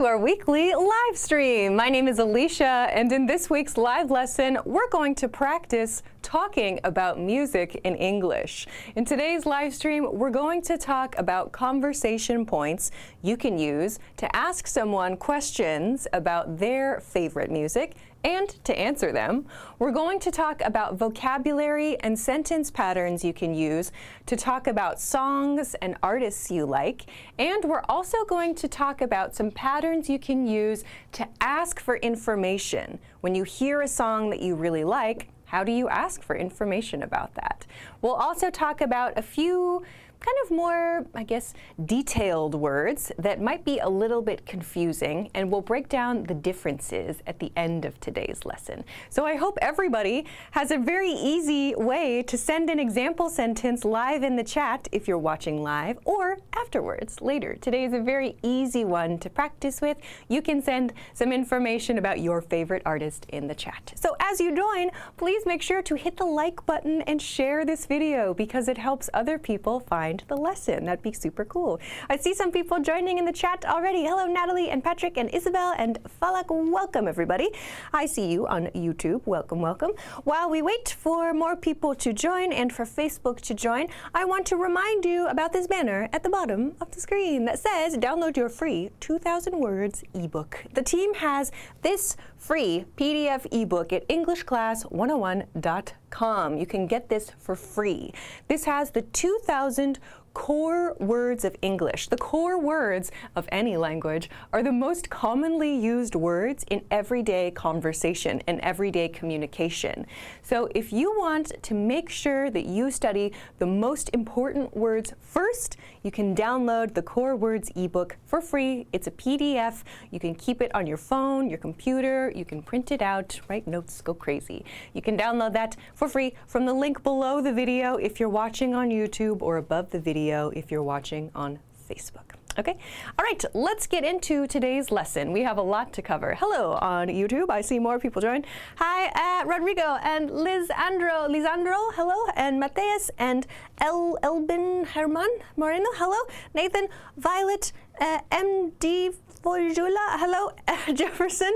Our weekly live stream. My name is Alicia, and in this week's live lesson, we're going to practice talking about music in English. In today's live stream, we're going to talk about conversation points you can use to ask someone questions about their favorite music and to answer them. We're going to talk about vocabulary and sentence patterns you can use to talk about songs and artists you like. And we're also going to talk about some patterns you can use to ask for information. When you hear a song that you really like, how do you ask for information about that? We'll also talk about a few kind of more, I guess, detailed words that might be a little bit confusing, and we'll break down the differences at the end of today's lesson. So I hope everybody has a very easy way to send an example sentence live in the chat if you're watching live, or afterwards, later. Today is a very easy one to practice with. You can send some information about your favorite artist in the chat. So as you join, please make sure to hit the like button and share this video because it helps other people find the lesson. That'd be super cool. I see some people joining in the chat already. Hello, Natalie and Patrick and Isabel and Falak. Welcome, everybody. I see you on YouTube. Welcome, welcome. While we wait for more people to join and for Facebook to join, I want to remind you about this banner at the bottom of the screen that says download your free 2,000 words ebook. The team has this free PDF ebook at EnglishClass101.com. You can get this for free. This has the 2,000 core words of English. The core words of any language are the most commonly used words in everyday conversation and everyday communication. So if you want to make sure that you study the most important words first, you can download the Core Words ebook for free. It's a PDF. You can keep it on your phone, your computer. You can print it out, write notes, go crazy. You can download that for free from the link below the video if you're watching on YouTube, or above the video if you're watching on Facebook. Okay, all right, let's get into today's lesson. We have a lot to cover. Hello on YouTube. I see more people join. Hi, Rodrigo and Lisandro, hello, and Mateus and Elbin Herman Moreno, hello, Nathan, Violet, MD Forjula, hello, Jefferson.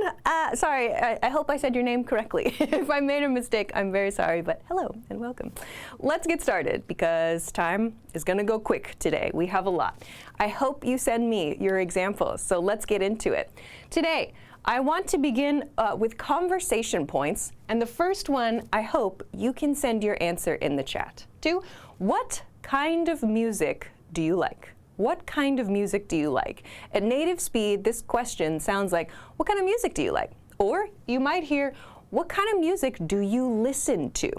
Sorry, I hope I said your name correctly. If I made a mistake, I'm very sorry, but hello and welcome. Let's get started because time is going to go quick today. We have a lot. I hope you send me your examples, so let's get into it. Today, I want to begin with conversation points, and the first one, I hope you can send your answer in the chat to what kind of music do you like? What kind of music do you like? At native speed, this question sounds like, what kind of music do you like? Or you might hear, what kind of music do you listen to?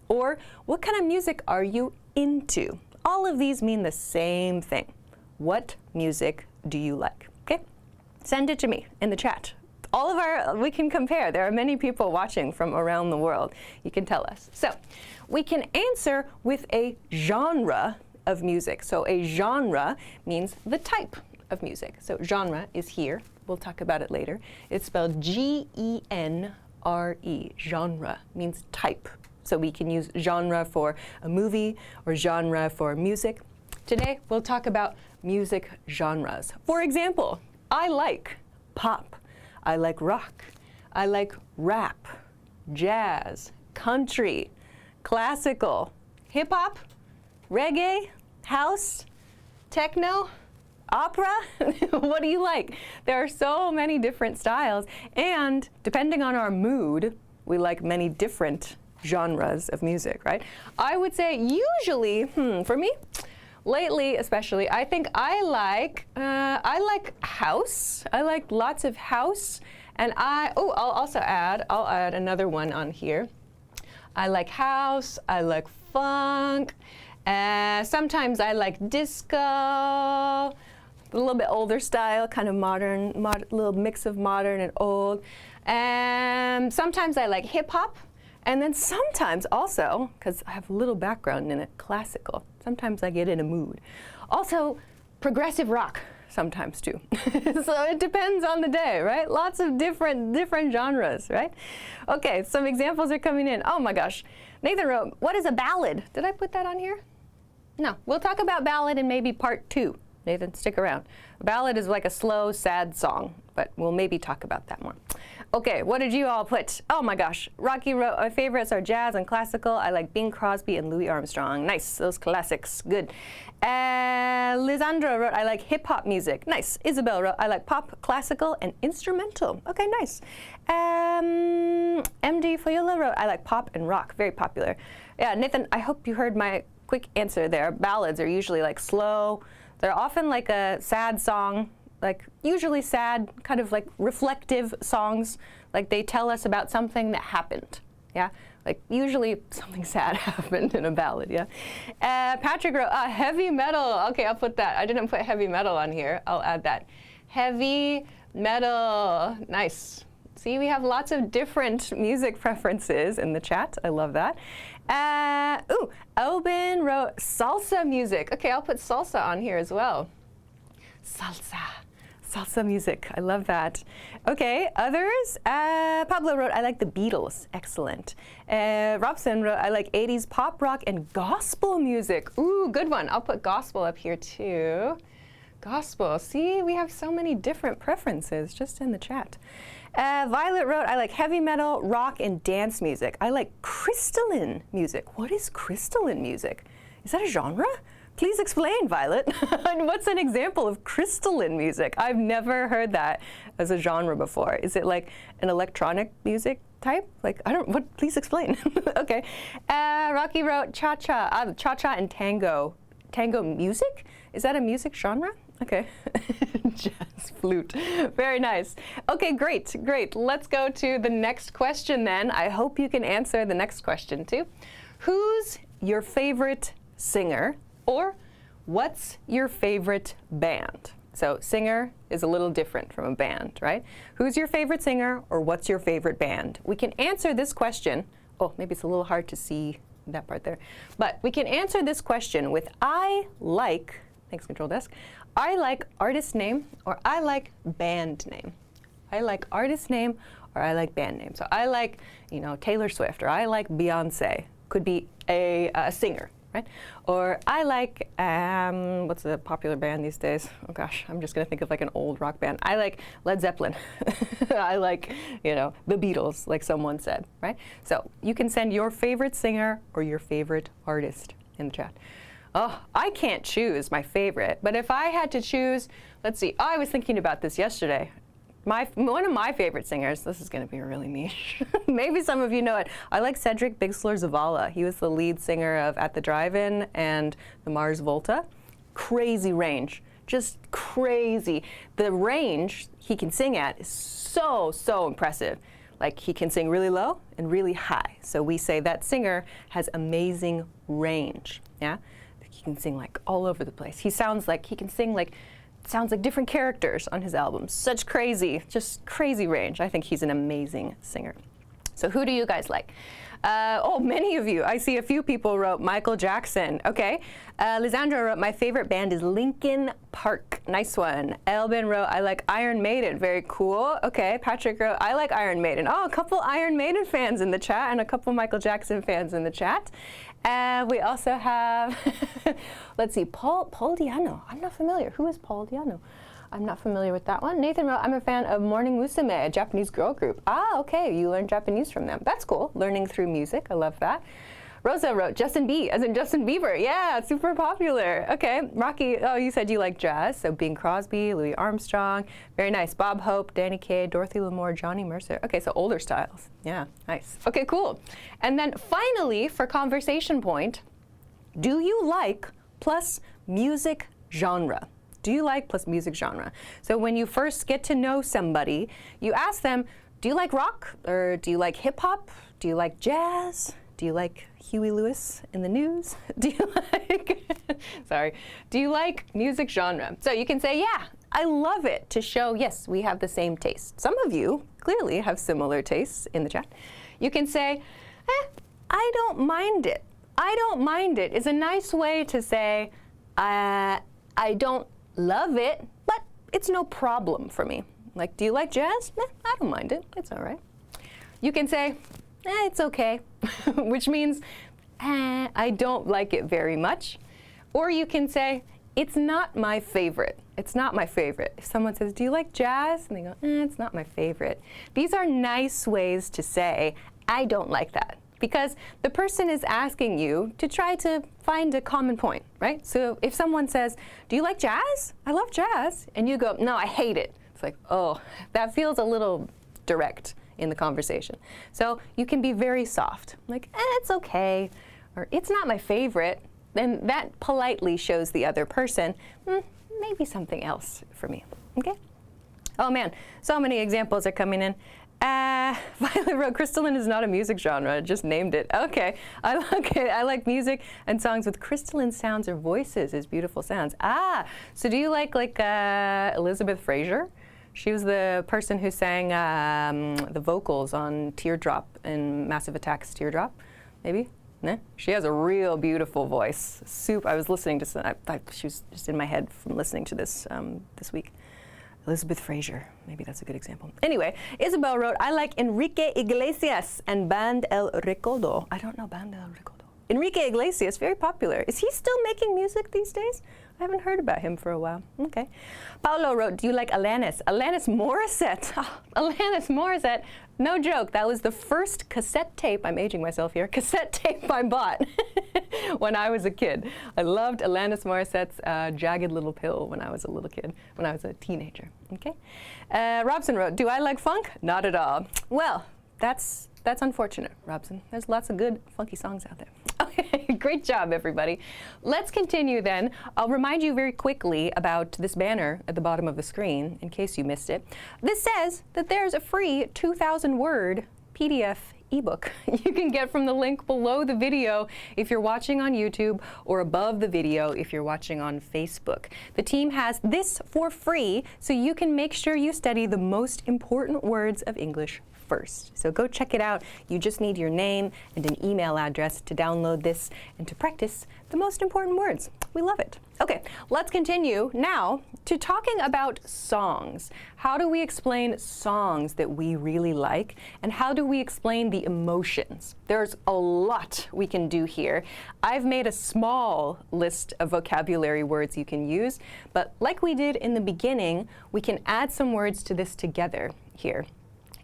Or what kind of music are you into? All of these mean the same thing. What music do you like? Okay? Send it to me in the chat. We can compare. There are many people watching from around the world. You can tell us. So we can answer with a genre of music. So a genre means the type of music. So genre is here. We'll talk about it later. It's spelled G-E-N-R-E. Genre means type. So we can use genre for a movie or genre for music. Today, we'll talk about music genres. For example, I like pop. I like rock. I like rap, jazz, country, classical, hip-hop, reggae, house, techno, opera. What do you like? There are so many different styles, and depending on our mood, we like many different genres of music, right? I would say usually, for me, lately especially, I think I like house. I like lots of house, and I'll also add another one on here. I like house, I like funk, sometimes I like disco, a little bit older style, kind of modern, little mix of modern and old. And sometimes I like hip hop, and then sometimes also, because I have a little background in it, classical. Sometimes I get in a mood. Also, progressive rock sometimes too. So it depends on the day, right? Lots of different genres, right? Okay, some examples are coming in. Oh my gosh. Nathan wrote, what is a ballad? Did I put that on here? No, we'll talk about ballad in maybe part 2. Nathan, stick around. A ballad is like a slow, sad song. but we'll maybe talk about that more. Okay, what did you all put? Oh my gosh, Rocky wrote, my favorites are jazz and classical. I like Bing Crosby and Louis Armstrong. Nice, those classics, good. Lisandra wrote, I like hip-hop music. Nice. Isabel wrote, I like pop, classical, and instrumental. Okay, nice. MD Foyola wrote, I like pop and rock, very popular. Yeah, Nathan, I hope you heard my quick answer there. Ballads are usually like slow. They're often like a sad song, like usually sad, kind of like reflective songs. Like they tell us about something that happened. Yeah, like usually something sad happened in a ballad. Yeah. Patrick wrote, heavy metal. Okay, I'll put that. I didn't put heavy metal on here. I'll add that. Heavy metal. Nice. See, we have lots of different music preferences in the chat. I love that. Oben wrote salsa music. Okay, I'll put salsa on here as well. Salsa music. I love that. Okay, others? Pablo wrote, I like the Beatles. Excellent. Robson wrote, I like 80s pop rock and gospel music. Ooh, good one. I'll put gospel up here too. Gospel. See, we have so many different preferences just in the chat. Violet wrote, I like heavy metal, rock, and dance music. I like crystalline music. What is crystalline music? Is that a genre? Please explain, Violet. What's an example of crystalline music? I've never heard that as a genre before. Is it like an electronic music type? Like, I don't, what, please explain. Okay. Rocky wrote cha-cha, cha-cha and tango. Tango music? Is that a music genre? Okay. Jazz flute. Very nice. Okay, great, great. Let's go to the next question then. I hope you can answer the next question too. Who's your favorite singer? Or what's your favorite band? So singer is a little different from a band, right? Who's your favorite singer or what's your favorite band? We can answer this question. Oh, maybe it's a little hard to see that part there. But we can answer this question with I like, thanks Control Desk, I like artist name or I like band name. I like artist name or I like band name. So I like, you know, Taylor Swift or I like Beyonce. Could be a singer. Right? Or I like, what's a popular band these days? Oh gosh, I'm just gonna think of like an old rock band. I like Led Zeppelin. I like, you know, the Beatles, like someone said, right? So you can send your favorite singer or your favorite artist in the chat. Oh, I can't choose my favorite, but if I had to choose, let's see, I was thinking about this yesterday. One of my favorite singers, this is going to be really niche. Maybe some of you know it. I like Cedric Bixler Zavala. He was the lead singer of At the Drive-In and the Mars Volta. Crazy range, just crazy. The range he can sing at is so, so impressive. Like he can sing really low and really high. So we say that singer has amazing range. Yeah, he can sing like all over the place. He can sing like different characters on his albums. Such crazy, just crazy range. I think he's an amazing singer. So who do you guys like? Oh, many of you. I see a few people wrote Michael Jackson. Okay. Lisandra wrote, my favorite band is Linkin Park. Nice one. Elvin wrote, I like Iron Maiden. Very cool. Okay. Patrick wrote, I like Iron Maiden. Oh, a couple Iron Maiden fans in the chat and a couple Michael Jackson fans in the chat. We also have, let's see, Paul Diano. I'm not familiar. Who is Paul Diano? I'm not familiar with that one. Nathan wrote, I'm a fan of Morning Musume, a Japanese girl group. Ah, okay, you learned Japanese from them. That's cool, learning through music. I love that. Rosa wrote, Justin B, as in Justin Bieber. Yeah, super popular. Okay, Rocky, oh, you said you like jazz, so Bing Crosby, Louis Armstrong. Very nice. Bob Hope, Danny Kaye, Dorothy Lamour, Johnny Mercer. Okay, so older styles. Yeah, nice. Okay, cool. And then finally, for conversation point, do you like plus music genre? Do you like plus music genre? So when you first get to know somebody, you ask them, do you like rock? Or do you like hip hop? Do you like jazz? Do you like Huey Lewis in the News? Do you like, sorry, do you like music genre? So you can say, yeah, I love it, to show, yes, we have the same taste. Some of you clearly have similar tastes in the chat. You can say, I don't mind it. I don't mind it is a nice way to say, I don't love it, but it's no problem for me. Like, do you like jazz? I don't mind it. It's all right. You can say, it's okay, which means I don't like it very much. Or you can say, it's not my favorite. It's not my favorite. If someone says, do you like jazz? And they go, it's not my favorite. These are nice ways to say, I don't like that. Because the person is asking you to try to find a common point, right? So if someone says, do you like jazz? I love jazz. And you go, no, I hate it. It's like, oh, that feels a little direct in the conversation. So you can be very soft, like, it's okay, or it's not my favorite. Then that politely shows the other person, maybe something else for me, okay? Oh man, so many examples are coming in. Violet wrote, crystalline is not a music genre, I just named it. Okay, I like music and songs with crystalline sounds or voices as beautiful sounds. So do you like Elizabeth Fraser? She was the person who sang the vocals on Teardrop in Massive Attack's Teardrop, maybe? Nah? She has a real beautiful voice. I was listening to some, she was just in my head from listening to this this week. Elizabeth Fraser, maybe that's a good example. Anyway, Isabel wrote, I like Enrique Iglesias and Band El Recodo. I don't know Band El Recodo. Enrique Iglesias, very popular. Is he still making music these days? I haven't heard about him for a while. Okay. Paulo wrote, do you like Alanis? Alanis Morissette. Oh, Alanis Morissette. No joke, that was the first cassette tape, I'm aging myself here, cassette tape I bought when I was a kid. I loved Alanis Morissette's Jagged Little Pill when I was a little kid, when I was a teenager. Okay. Robson wrote, do I like funk? Not at all. Well, that's unfortunate, Robson. There's lots of good funky songs out there. Okay, great job, everybody. Let's continue then. I'll remind you very quickly about this banner at the bottom of the screen, in case you missed it. This says that there's a free 2,000-word PDF ebook you can get from the link below the video if you're watching on YouTube, or above the video if you're watching on Facebook. The team has this for free, so you can make sure you study the most important words of English first. So go check it out. You just need your name and an email address to download this and to practice the most important words. We love it. Okay, let's continue now to talking about songs. How do we explain songs that we really like, and how do we explain the emotions? There's a lot we can do here. I've made a small list of vocabulary words you can use, but like we did in the beginning, we can add some words to this together here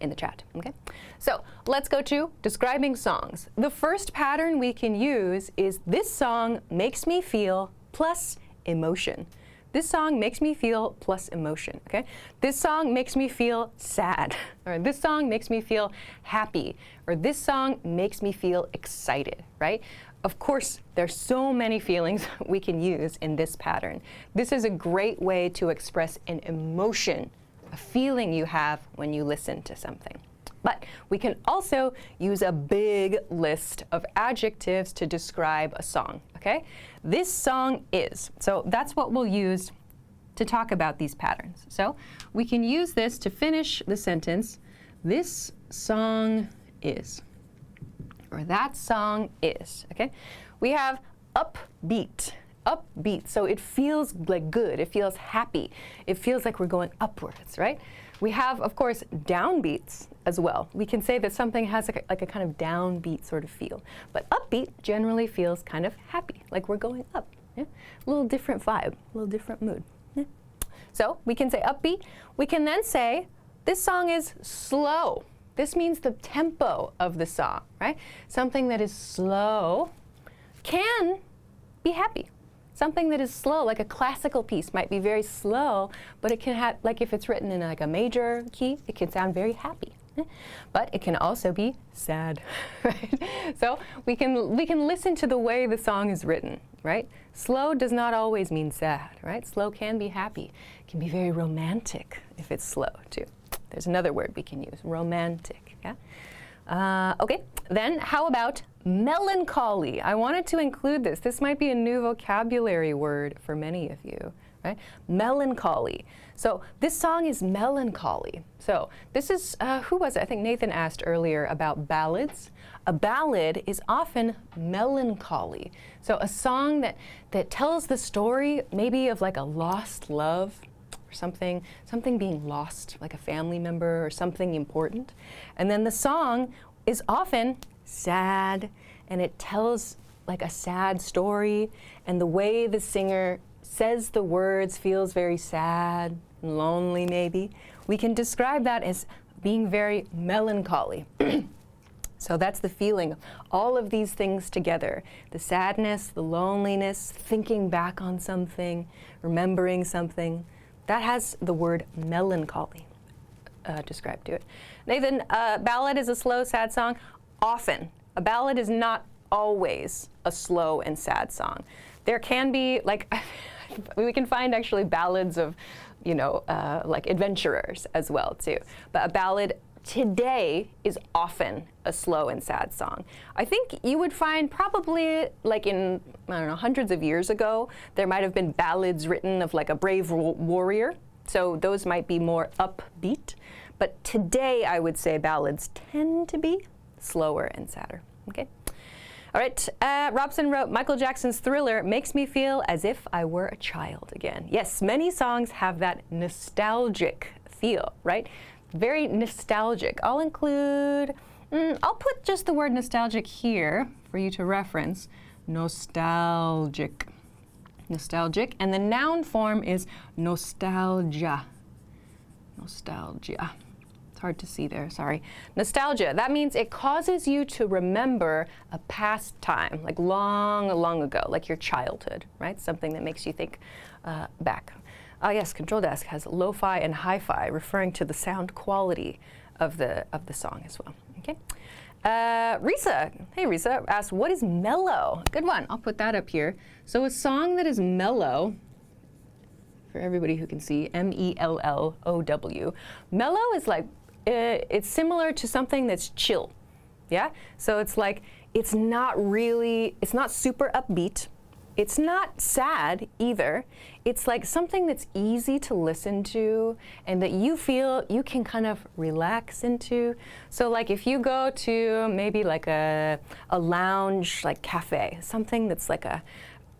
in the chat, okay? So let's go to describing songs. The first pattern we can use is this song makes me feel plus emotion. This song makes me feel plus emotion, okay? This song makes me feel sad, or this song makes me feel happy, or this song makes me feel excited, right? Of course, there's so many feelings we can use in this pattern. This is a great way to express an emotion, a feeling you have when you listen to something. But we can also use a big list of adjectives to describe a song, okay? This song is. So that's what we'll use to talk about these patterns. So we can use this to finish the sentence, this song is, or that song is, okay? We have upbeat. Upbeat, so it feels like good, it feels happy, it feels like we're going upwards, right? We have, of course, downbeats as well. We can say that something has like a kind of downbeat sort of feel, but upbeat generally feels kind of happy, like we're going up. Yeah? A little different vibe, a little different mood. Yeah? So we can say upbeat. We can then say this song is slow. This means the tempo of the song, right? Something that is slow can be happy. Something that is slow, like a classical piece, might be very slow, but it can have, like if it's written in like a major key, it can sound very happy. But it can also be sad, right? So we can listen to the way the song is written, right? Slow does not always mean sad, right? Slow can be happy. It can be very romantic if it's slow too. There's another word we can use, romantic, yeah? Okay, then how about melancholy? I wanted to include this. This might be a new vocabulary word for many of you, right? Melancholy. So this song is melancholy. So this is, who was it? I think Nathan asked earlier about ballads. A ballad is often melancholy. So a song that tells the story maybe of like a lost love, something being lost, like a family member or something important. And then the song is often sad, and it tells like a sad story, and the way the singer says the words, feels very sad, lonely maybe, we can describe that as being very melancholy. So that's the feeling, all of these things together, the sadness, the loneliness, thinking back on something, remembering something, that has the word melancholy described to it. Nathan, ballad is a slow, sad song. Often. A ballad is not always a slow and sad song. There can be, like, we can find actually ballads of, you know, like adventurers as well too. But a ballad today is often a slow and sad song. I think you would find probably like in, I don't know, hundreds of years ago, there might have been ballads written of like a brave warrior. So those might be more upbeat. But today I would say ballads tend to be slower and sadder, okay? All right, Robson wrote, Michael Jackson's Thriller makes me feel as if I were a child again. Yes, many songs have that nostalgic feel, right? Very nostalgic. I'll include, I'll put just the word nostalgic here for you to reference. Nostalgic. Nostalgic. And the noun form is nostalgia. Nostalgia. It's hard to see there, sorry. Nostalgia, that means it causes you to remember a past time, like long, long ago, like your childhood, right? Something that makes you think back. Yes, Control Desk has lo-fi and hi-fi, referring to the sound quality of the song as well. Okay. Risa, hey Risa, asked, what is mellow? Good one, I'll put that up here. So a song that is mellow, for everybody who can see, M-E-L-L-O-W. Mellow is like, it's similar to something that's chill, yeah? So it's like, it's not super upbeat. It's not sad either. It's like something that's easy to listen to and that you feel you can kind of relax into. So like if you go to maybe like a lounge, like cafe, something that's like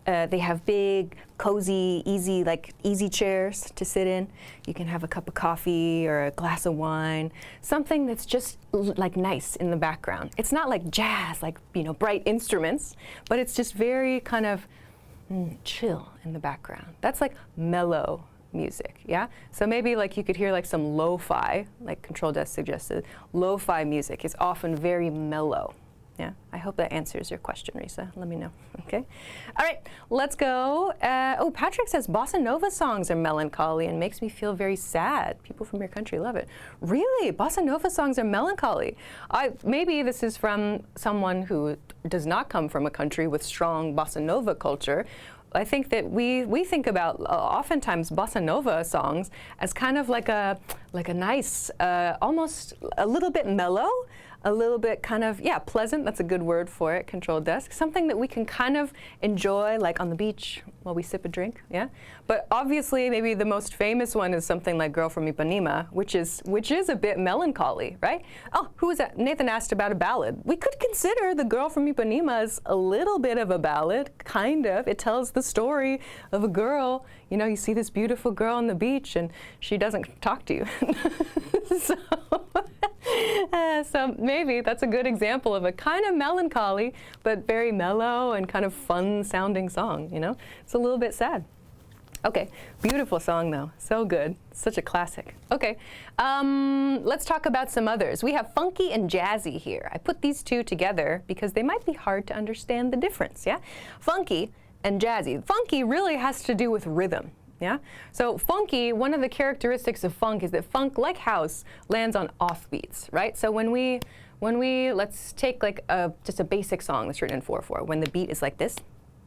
they have big, cozy, easy chairs to sit in. You can have a cup of coffee or a glass of wine, something that's just like nice in the background. It's not like jazz, like, you know, bright instruments, but it's just very kind of chill in the background. That's like mellow music, yeah? So maybe like you could hear like some lo-fi, like Control Desk suggested. Lo-fi music is often very mellow. Yeah, I hope that answers your question, Risa. Let me know, okay? All right, let's go. Oh, Patrick says bossa nova songs are melancholy and makes me feel very sad. People from your country love it. Really? Bossa nova songs are melancholy? Maybe this is from someone who does not come from a country with strong bossa nova culture. I think that we think about oftentimes bossa nova songs as kind of like a nice, almost a little bit mellow, a little bit kind of, yeah, pleasant, that's a good word for it, Control Desk. Something that we can kind of enjoy, like on the beach while we sip a drink, yeah? But obviously, maybe the most famous one is something like Girl from Ipanema, which is a bit melancholy, right? Oh, who was that? Nathan asked about a ballad. We could consider The Girl from Ipanema as a little bit of a ballad, kind of. It tells the story of a girl, you know, you see this beautiful girl on the beach and she doesn't talk to you. So maybe that's a good example of a kind of melancholy, but very mellow and kind of fun sounding song, you know? It's a little bit sad. Okay, beautiful song though, so good. Such a classic. Okay, let's talk about some others. We have funky and jazzy here. I put these two together because they might be hard to understand the difference, yeah? Funky and jazzy. Funky really has to do with rhythm. Yeah? So funky, one of the characteristics of funk is that funk, like house, lands on offbeats, right? So when we let's take like just a basic song that's written in 4/4. When the beat is like this,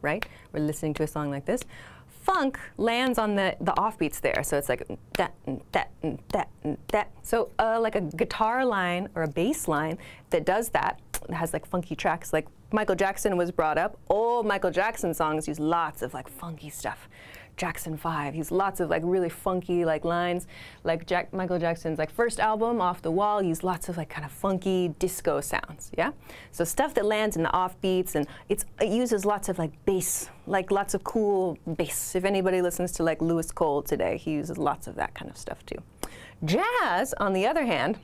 right? We're listening to a song like this. Funk lands on the offbeats there. So it's like that and that and that and that. So like a guitar line or a bass line that does that, has like funky tracks, like Michael Jackson was brought up. Old Michael Jackson songs use lots of like funky stuff. Jackson 5, he's lots of like really funky like lines, like Michael Jackson's like first album, Off the Wall, used lots of like kind of funky disco sounds, yeah? So stuff that lands in the offbeats, and it uses lots of like bass, like lots of cool bass. If anybody listens to like Lewis Cole today, he uses lots of that kind of stuff too. Jazz, on the other hand,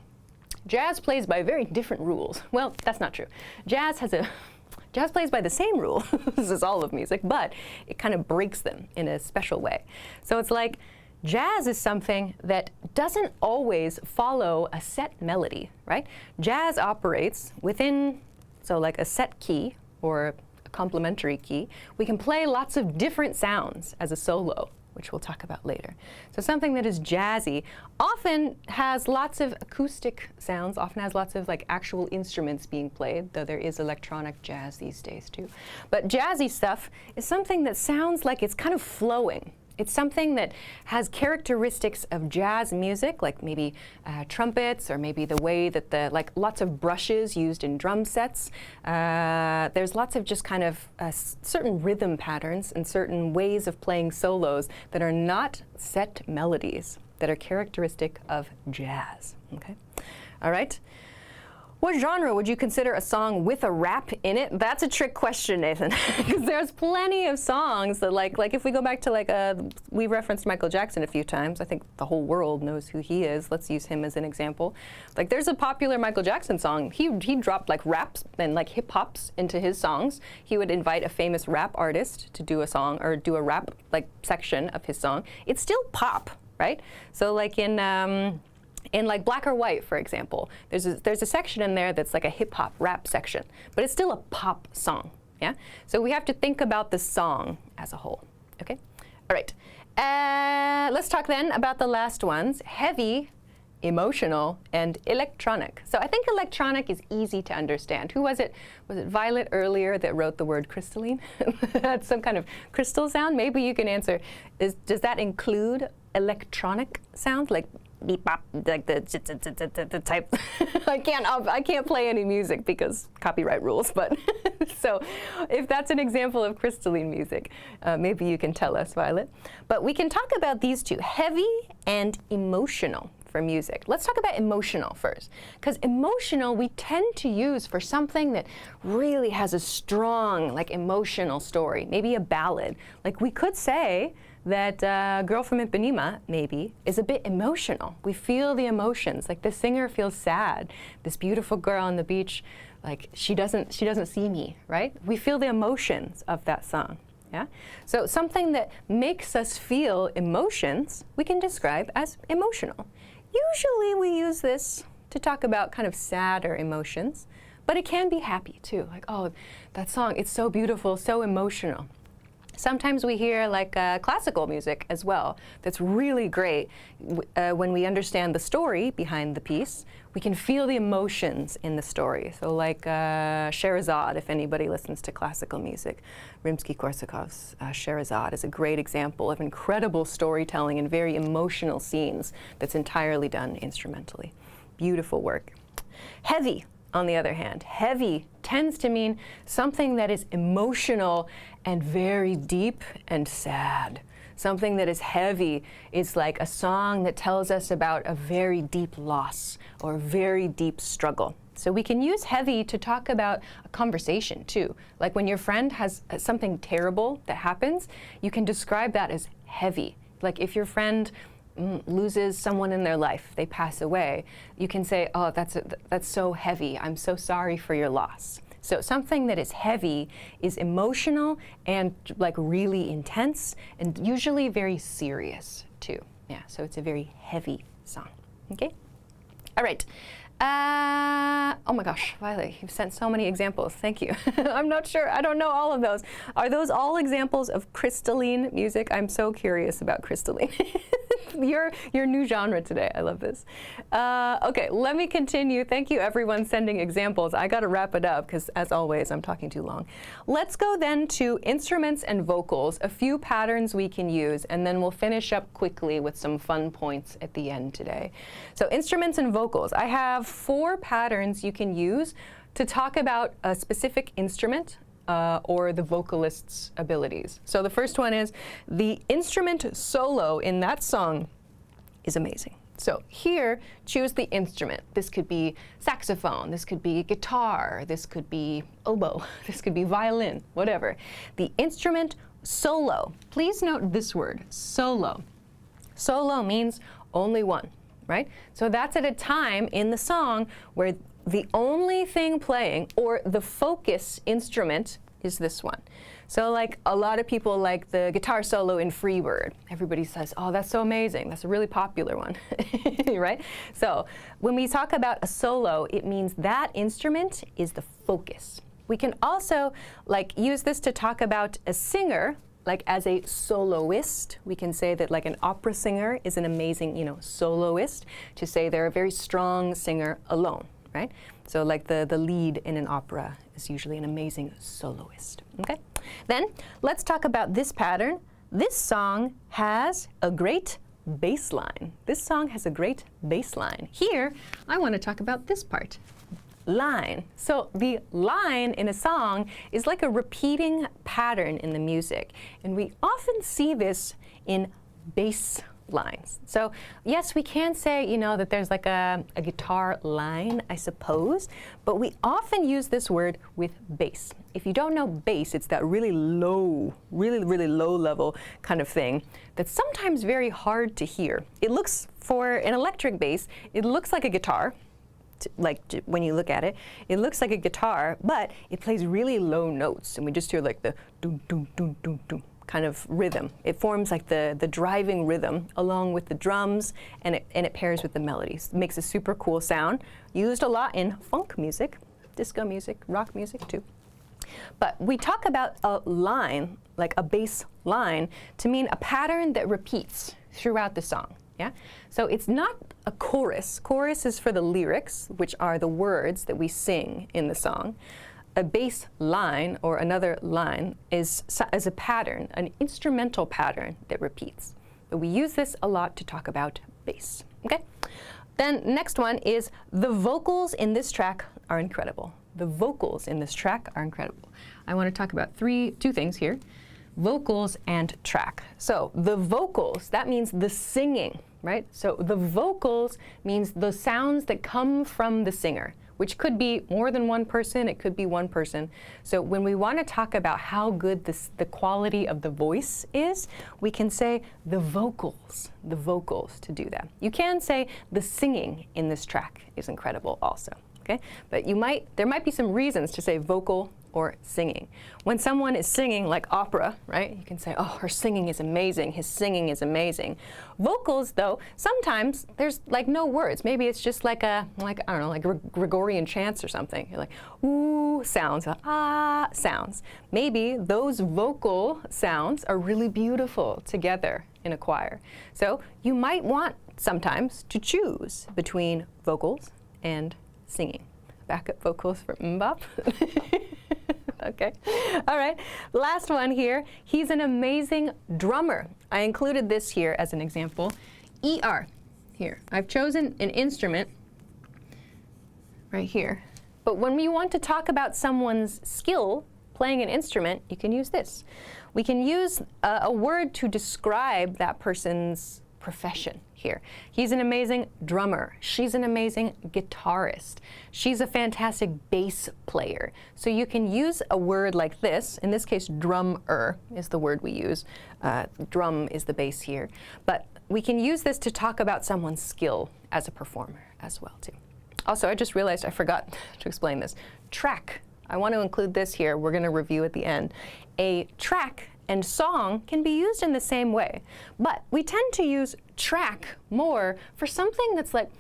jazz plays by very different rules. Well, that's not true. Jazz has a Jazz plays by the same rules as all of music, but it kind of breaks them in a special way. So it's like jazz is something that doesn't always follow a set melody, right? Jazz operates within, so like a set key or a complementary key. We can play lots of different sounds as a solo, which we'll talk about later. So something that is jazzy often has lots of acoustic sounds, often has lots of like actual instruments being played, though there is electronic jazz these days too. But jazzy stuff is something that sounds like it's kind of flowing. It's something that has characteristics of jazz music, like maybe trumpets, or maybe the way that like lots of brushes used in drum sets. There's lots of just kind of certain rhythm patterns and certain ways of playing solos that are not set melodies, that are characteristic of jazz, okay? All right. What genre would you consider a song with a rap in it? That's a trick question, Nathan, because there's plenty of songs that like if we go back to we referenced Michael Jackson a few times. I think the whole world knows who he is. Let's use him as an example. Like there's a popular Michael Jackson song. He dropped like raps and like hip hops into his songs. He would invite a famous rap artist to do a song or do a rap like section of his song. It's still pop, right? So like in like Black or White, for example, there's a section in there that's like a hip-hop rap section, but it's still a pop song, yeah? So we have to think about the song as a whole, okay? All right, let's talk then about the last ones, heavy, emotional, and electronic. So I think electronic is easy to understand. Who was it? Was it Violet earlier that wrote the word crystalline? That's some kind of crystal sound? Maybe you can answer, does that include electronic sounds, like beep bop, like the type? I can't play any music because copyright rules, but so if that's an example of crystalline music, maybe you can tell us, Violet. But we can talk about these two, heavy and emotional for music. Let's talk about emotional first, because emotional we tend to use for something that really has a strong like emotional story, maybe a ballad. Like we could say that Girl from Ipanema, maybe, is a bit emotional. We feel the emotions. Like the singer feels sad. This beautiful girl on the beach, like she doesn't see me, right? We feel the emotions of that song, yeah? So something that makes us feel emotions, we can describe as emotional. Usually we use this to talk about kind of sadder emotions, but it can be happy too. Like, oh, that song, it's so beautiful, so emotional. Sometimes we hear like classical music as well that's really great. When we understand the story behind the piece, we can feel the emotions in the story. So like Scheherazade, if anybody listens to classical music, Rimsky-Korsakov's Scheherazade is a great example of incredible storytelling and very emotional scenes that's entirely done instrumentally. Beautiful work. Heavy, on the other hand, heavy tends to mean something that is emotional and very deep and sad. Something that is heavy is like a song that tells us about a very deep loss or very deep struggle. So we can use heavy to talk about a conversation too. Like when your friend has something terrible that happens, you can describe that as heavy. Like if your friend loses someone in their life, they pass away, you can say, oh, that's so heavy. I'm so sorry for your loss. So something that is heavy is emotional and like really intense and usually very serious too. Yeah, so it's a very heavy song, okay? All right. Oh my gosh, Violet, you've sent so many examples. Thank you. I'm not sure. I don't know all of those. Are those all examples of crystalline music? I'm so curious about crystalline. Your new genre today. I love this. Okay, let me continue. Thank you, everyone, sending examples. I got to wrap it up because, as always, I'm talking too long. Let's go then to instruments and vocals, a few patterns we can use, and then we'll finish up quickly with some fun points at the end today. So instruments and vocals. I have 4 patterns you can use to talk about a specific instrument or the vocalist's abilities. So the first one is the instrument solo in that song is amazing. So here, choose the instrument. This could be saxophone, this could be guitar, this could be oboe, this could be violin, whatever. The instrument solo. Please note this word, solo. Solo means only one, right? So that's at a time in the song where the only thing playing, or the focus instrument, is this one. So like a lot of people like the guitar solo in Freebird. Everybody says, oh, that's so amazing. That's a really popular one, right? So when we talk about a solo, it means that instrument is the focus. We can also like use this to talk about a singer, like as a soloist. We can say that like an opera singer is an amazing, soloist, to say they're a very strong singer alone, right? So like the lead in an opera is usually an amazing soloist, okay? Then let's talk about this pattern. This song has a great bass line. This song has a great bass line. Here, I want to talk about this part, line. So the line in a song is like a repeating pattern in the music, and we often see this in bass lines. So yes, we can say, that there's like a guitar line, I suppose, but we often use this word with bass. If you don't know bass, it's that really low, really low level kind of thing that's sometimes very hard to hear. It looks, for an electric bass, it looks like a guitar. Like when you look at it, it looks like a guitar, but it plays really low notes, and we just hear like the doom, doom, doom, doom, doom kind of rhythm. It forms like the driving rhythm along with the drums, and it pairs with the melodies. It makes a super cool sound, used a lot in funk music, disco music, rock music too. But we talk about a line, like a bass line, to mean a pattern that repeats throughout the song. Yeah? So it's not a chorus. Chorus is for the lyrics, which are the words that we sing in the song. A bass line, or another line, is a pattern, an instrumental pattern that repeats. But we use this a lot to talk about bass. Okay? Then next one is the vocals in this track are incredible. The vocals in this track are incredible. I want to talk about two things here. Vocals and track. So the vocals, that means the singing, right? So the vocals means the sounds that come from the singer, which could be more than one person, it could be one person. So when we want to talk about how good the quality of the voice is, we can say the vocals to do that. You can say the singing in this track is incredible also, okay? But there might be some reasons to say vocal or singing. When someone is singing like opera, right, you can say, oh, her singing is amazing, his singing is amazing. Vocals, though, sometimes there's like no words. Maybe it's just like I don't know, like Gregorian chants or something. You're like, ooh sounds, ah sounds. Maybe those vocal sounds are really beautiful together in a choir. So you might want sometimes to choose between vocals and singing. Backup vocals for mbop. Okay. All right. Last one here. He's an amazing drummer. I included this here as an example. ER. Here. I've chosen an instrument right here. But when we want to talk about someone's skill playing an instrument, you can use this. We can use a word to describe that person's profession here. He's an amazing drummer. She's an amazing guitarist. She's a fantastic bass player. So you can use a word like this. In this case, drummer is the word we use. Drum is the bass here. But we can use this to talk about someone's skill as a performer as well too. Also, I just realized I forgot to explain this. Track. I want to include this here. We're going to review at the end. A track and song can be used in the same way, but we tend to use track more for something that's like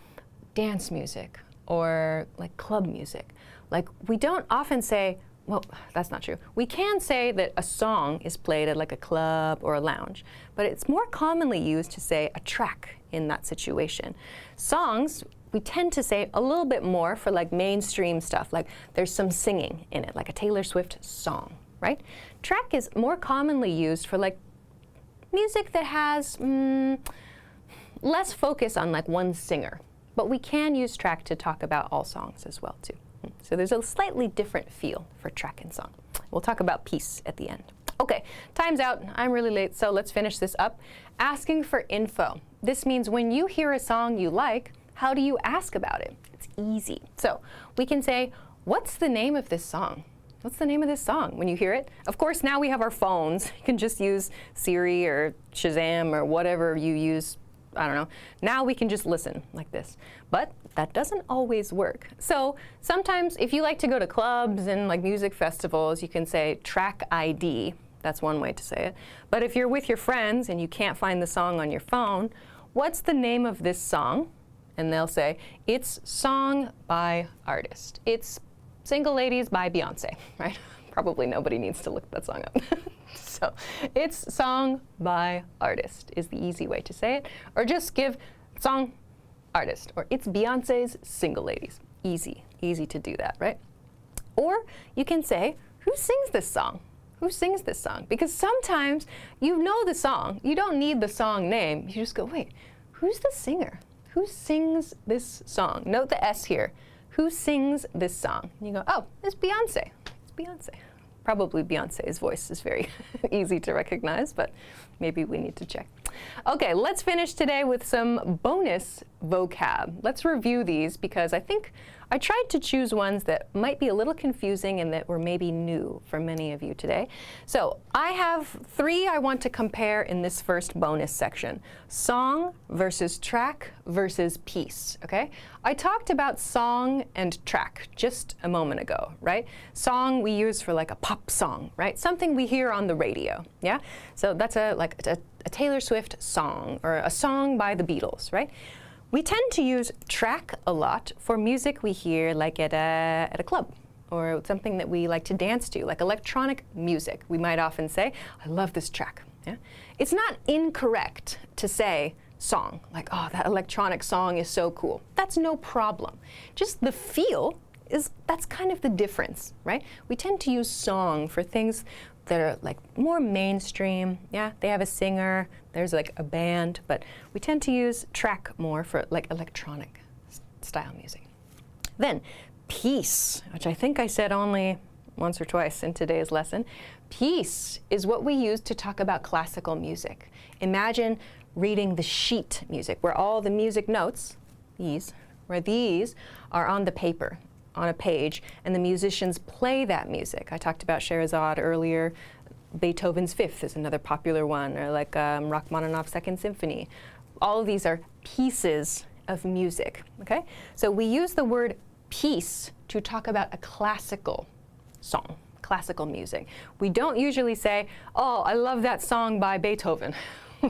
dance music or like club music. Like we don't often say, well, that's not true. We can say that a song is played at like a club or a lounge, but it's more commonly used to say a track in that situation. Songs, we tend to say a little bit more for like mainstream stuff, like there's some singing in it, like a Taylor Swift song. Right? Track is more commonly used for like music that has less focus on like one singer, but we can use track to talk about all songs as well too. So there's a slightly different feel for track and song. We'll talk about piece at the end. Okay, time's out. I'm really late, so let's finish this up. Asking for info. This means when you hear a song you like, how do you ask about it? It's easy. So we can say, what's the name of this song? What's the name of this song when you hear it? Of course, now we have our phones. You can just use Siri or Shazam or whatever you use I don't know. Now we can just listen like this. But that doesn't always work. So sometimes if you like to go to clubs and like music festivals, you can say track ID. That's one way to say it. But if you're with your friends and you can't find the song on your phone, what's the name of this song? And they'll say, it's song by artist. It's Single Ladies by Beyonce, right? Probably nobody needs to look that song up. So it's song by artist is the easy way to say it. Or just give song artist, or it's Beyonce's Single Ladies. Easy, easy to do that, right? Or you can say, who sings this song? Who sings this song? Because sometimes you know the song. You don't need the song name. You just go, wait, who's the singer? Who sings this song? Note the S here. Who sings this song? And you go, oh, it's Beyonce. It's Beyonce. Probably Beyonce's voice is very easy to recognize, but maybe we need to check. Okay, let's finish today with some bonus vocab. Let's review these because I think I tried to choose ones that might be a little confusing and that were maybe new for many of you today. So I have 3 I want to compare in this first bonus section. Song versus track versus piece, okay? I talked about song and track just a moment ago, right? Song we use for like a pop song, right? Something we hear on the radio, yeah? So that's a Taylor Swift song or a song by the Beatles, right? We tend to use track a lot for music we hear like at a club or something that we like to dance to, like electronic music. We might often say, I love this track. Yeah? It's not incorrect to say song, like, oh, that electronic song is so cool. That's no problem. Just the feel that's kind of the difference, right? We tend to use song for things that are like more mainstream. Yeah, they have a singer, there's like a band, but we tend to use track more for like electronic style music. Then piece, which I think I said only once or twice in today's lesson. Piece is what we use to talk about classical music. Imagine reading the sheet music where all the music notes, these are on the paper, on a page, and the musicians play that music. I talked about Scheherazade earlier. Beethoven's Fifth is another popular one, or like Rachmaninoff's Second Symphony. All of these are pieces of music, okay? So we use the word piece to talk about a classical song, classical music. We don't usually say, oh, I love that song by Beethoven.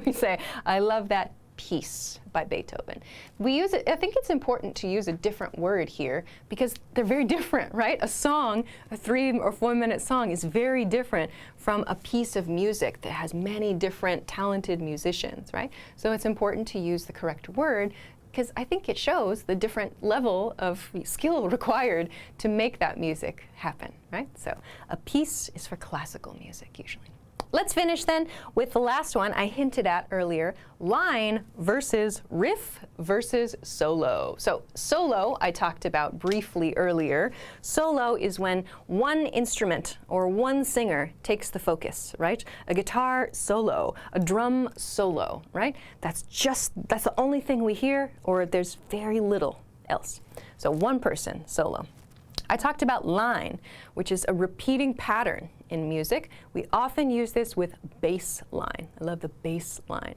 We say, I love that piece by Beethoven. We use it, I think it's important to use a different word here because they're very different, right? A song, a 3 or 4 minute song is very different from a piece of music that has many different talented musicians, right? So it's important to use the correct word because I think it shows the different level of skill required to make that music happen, right? So a piece is for classical music usually. Let's finish then with the last one I hinted at earlier, line versus riff versus solo. So solo I talked about briefly earlier. Solo is when one instrument or one singer takes the focus, right? A guitar solo, a drum solo, right? That's the only thing we hear, or there's very little else. So one person solo. I talked about line, which is a repeating pattern in music. We often use this with bass line. I love the bass line.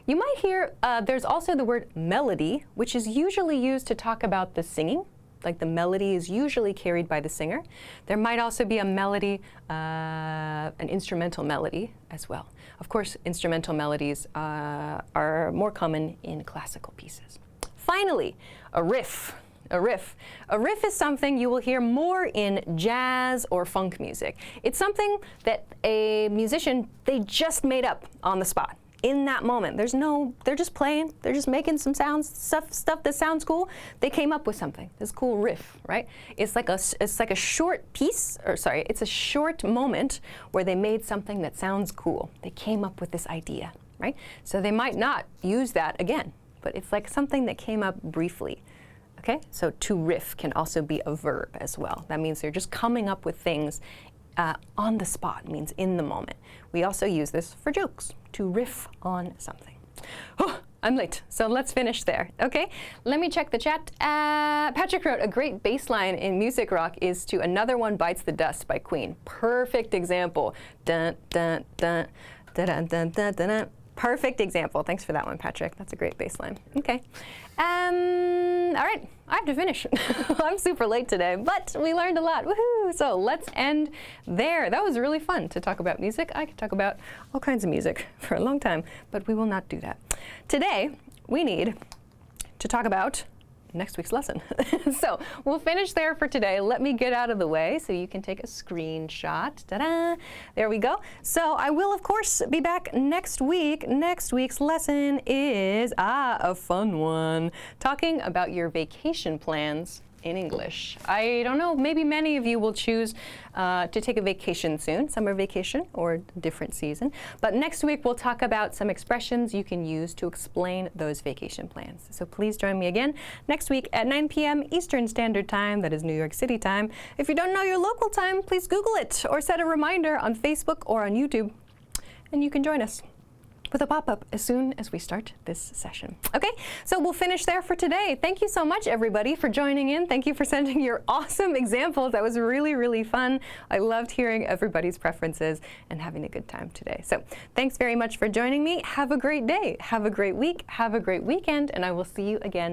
You might hear there's also the word melody, which is usually used to talk about the singing. Like the melody is usually carried by the singer. There might also be a melody, an instrumental melody as well. Of course, instrumental melodies are more common in classical pieces. Finally, a riff. A riff. A riff is something you will hear more in jazz or funk music. It's something that a musician, they just made up on the spot. In that moment, they're just playing, they're just making some sounds, stuff that sounds cool. They came up with something, this cool riff, right? It's like a short piece, it's a short moment where they made something that sounds cool. They came up with this idea, right? So they might not use that again, but it's like something that came up briefly. Okay, so to riff can also be a verb as well. That means they're just coming up with things on the spot, means in the moment. We also use this for jokes, to riff on something. Oh, I'm late, so let's finish there, okay? Let me check the chat. Patrick wrote, a great bass line in music rock is to Another One Bites the Dust by Queen. Perfect example. Dun, dun, dun, dun, dun, dun, dun, dun. Perfect example. Thanks for that one, Patrick. That's a great baseline. Okay. All right, I have to finish. I'm super late today, but we learned a lot. Woohoo! So let's end there. That was really fun to talk about music. I could talk about all kinds of music for a long time, but we will not do that. Today, we need to talk about next week's lesson. So we'll finish there for today. Let me get out of the way so you can take a screenshot. Ta-da! There we go. So I will, of course, be back next week. Next week's lesson is, a fun one, talking about your vacation plans in English. I don't know, maybe many of you will choose to take a vacation soon, summer vacation or different season. But next week we'll talk about some expressions you can use to explain those vacation plans. So please join me again next week at 9 p.m. Eastern Standard Time, that is New York City time. If you don't know your local time, please Google it or set a reminder on Facebook or on YouTube, and you can join us with a pop-up as soon as we start this session. Okay, so we'll finish there for today. Thank you so much, everybody, for joining in. Thank you for sending your awesome examples. That was really, really fun. I loved hearing everybody's preferences and having a good time today. So thanks very much for joining me. Have a great day. Have a great week. Have a great weekend, and I will see you again